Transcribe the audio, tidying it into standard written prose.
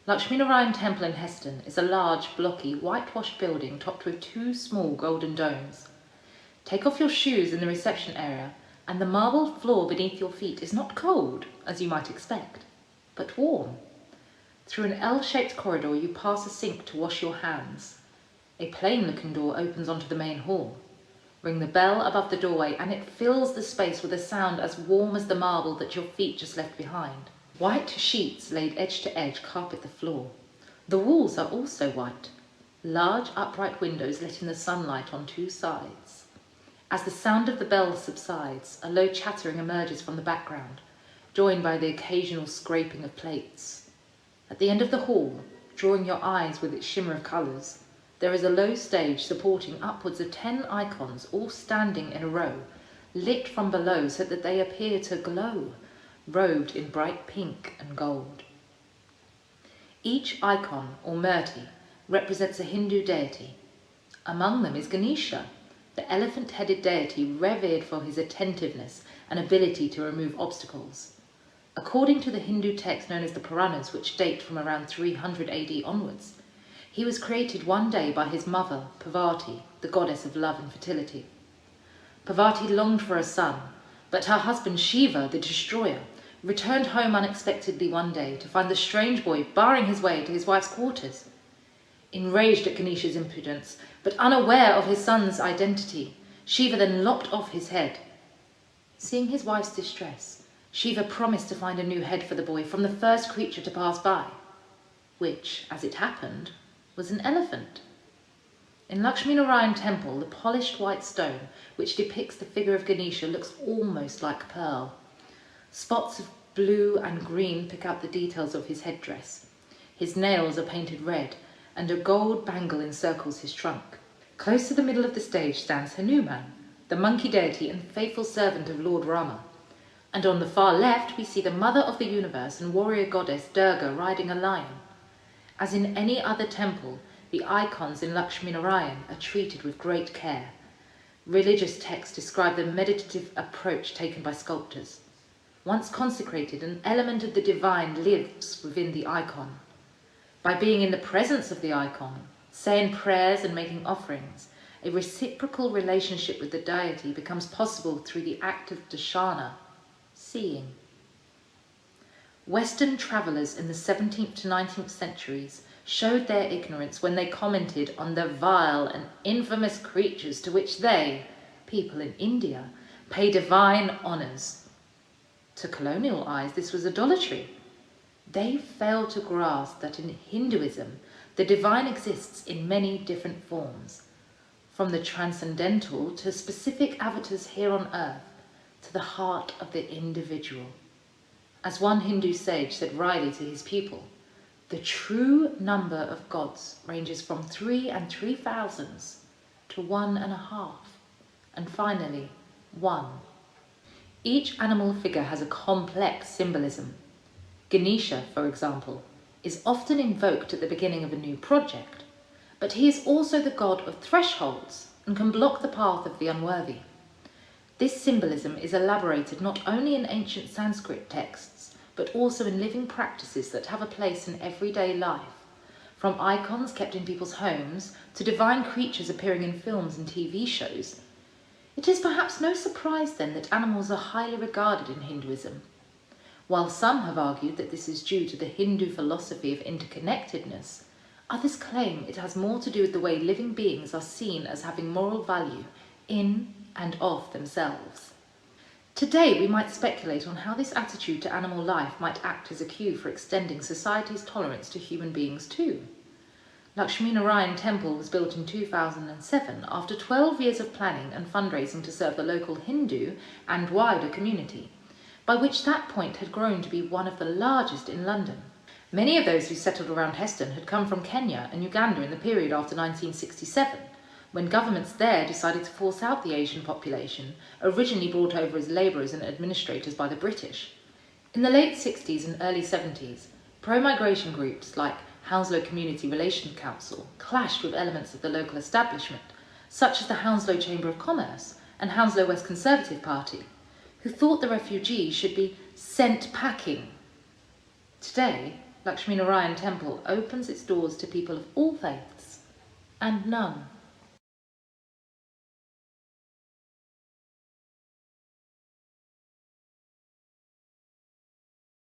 Laxminarayan Temple in Heston is a large, blocky, whitewashed building topped with two small golden domes. Take off your shoes in the reception area, and the marble floor beneath your feet is not cold, as you might expect, but warm. Through an L-shaped corridor you pass a sink to wash your hands. A plain-looking door opens onto the main hall. Ring the bell above the doorway and it fills the space with a sound as warm as the marble that your feet just left behind. White sheets laid edge to edge carpet the floor. The walls are also white. Large upright windows let in the sunlight on two sides. As the sound of the bell subsides, a low chattering emerges from the background, joined by the occasional scraping of plates. At the end of the hall, drawing your eyes with its shimmer of colours, there is a low stage supporting upwards of 10 icons, all standing in a row, lit from below so that they appear to glow, robed in bright pink and gold. Each icon, or murti, represents a Hindu deity. Among them is Ganesha, the elephant-headed deity revered for his attentiveness and ability to remove obstacles. According to the Hindu text known as the Puranas, which date from around 300 AD onwards, he was created one day by his mother, Parvati, the goddess of love and fertility. Parvati longed for a son, but her husband Shiva, the destroyer, returned home unexpectedly one day to find the strange boy barring his way to his wife's quarters. Enraged at Ganesha's impudence, but unaware of his son's identity, Shiva then lopped off his head. Seeing his wife's distress, Shiva promised to find a new head for the boy from the first creature to pass by, which, as it happened, was an elephant. In Laxminarayan Temple, the polished white stone, which depicts the figure of Ganesha, looks almost like pearl. Spots of blue and green pick out the details of his headdress. His nails are painted red, and a gold bangle encircles his trunk. Close to the middle of the stage stands Hanuman, the monkey deity and faithful servant of Lord Rama. And on the far left we see the mother of the universe and warrior goddess Durga riding a lion. As in any other temple, the icons in Laxminarayan are treated with great care. Religious texts describe the meditative approach taken by sculptors. Once consecrated, an element of the divine lives within the icon. By being in the presence of the icon, saying prayers and making offerings, a reciprocal relationship with the deity becomes possible through the act of darshana, seeing. Western travellers in the 17th to 19th centuries showed their ignorance when they commented on the vile and infamous creatures to which they, people in India, pay divine honours. To colonial eyes, this was idolatry. They failed to grasp that in Hinduism, the divine exists in many different forms, from the transcendental to specific avatars here on earth, to the heart of the individual. As one Hindu sage said wryly to his pupil, the true number of gods ranges from 3 and 3,000 to 1.5, and finally, 1. Each animal figure has a complex symbolism. Ganesha, for example, is often invoked at the beginning of a new project, but he is also the god of thresholds and can block the path of the unworthy. This symbolism is elaborated not only in ancient Sanskrit texts, but also in living practices that have a place in everyday life, from icons kept in people's homes to divine creatures appearing in films and TV shows. It is perhaps no surprise then that animals are highly regarded in Hinduism. While some have argued that this is due to the Hindu philosophy of interconnectedness, others claim it has more to do with the way living beings are seen as having moral value in and of themselves. Today we might speculate on how this attitude to animal life might act as a cue for extending society's tolerance to human beings too. Laxminarayan Temple was built in 2007 after 12 years of planning and fundraising to serve the local Hindu and wider community, by which that point had grown to be one of the largest in London. Many of those who settled around Heston had come from Kenya and Uganda in the period after 1967, when governments there decided to force out the Asian population, originally brought over as labourers and administrators by the British. In the late 60s and early 70s, pro-migration groups like Hounslow Community Relations Council clashed with elements of the local establishment, such as the Hounslow Chamber of Commerce and Hounslow West Conservative Party, who thought the refugees should be sent packing. Today, Laxminarayan temple opens its doors to people of all faiths and none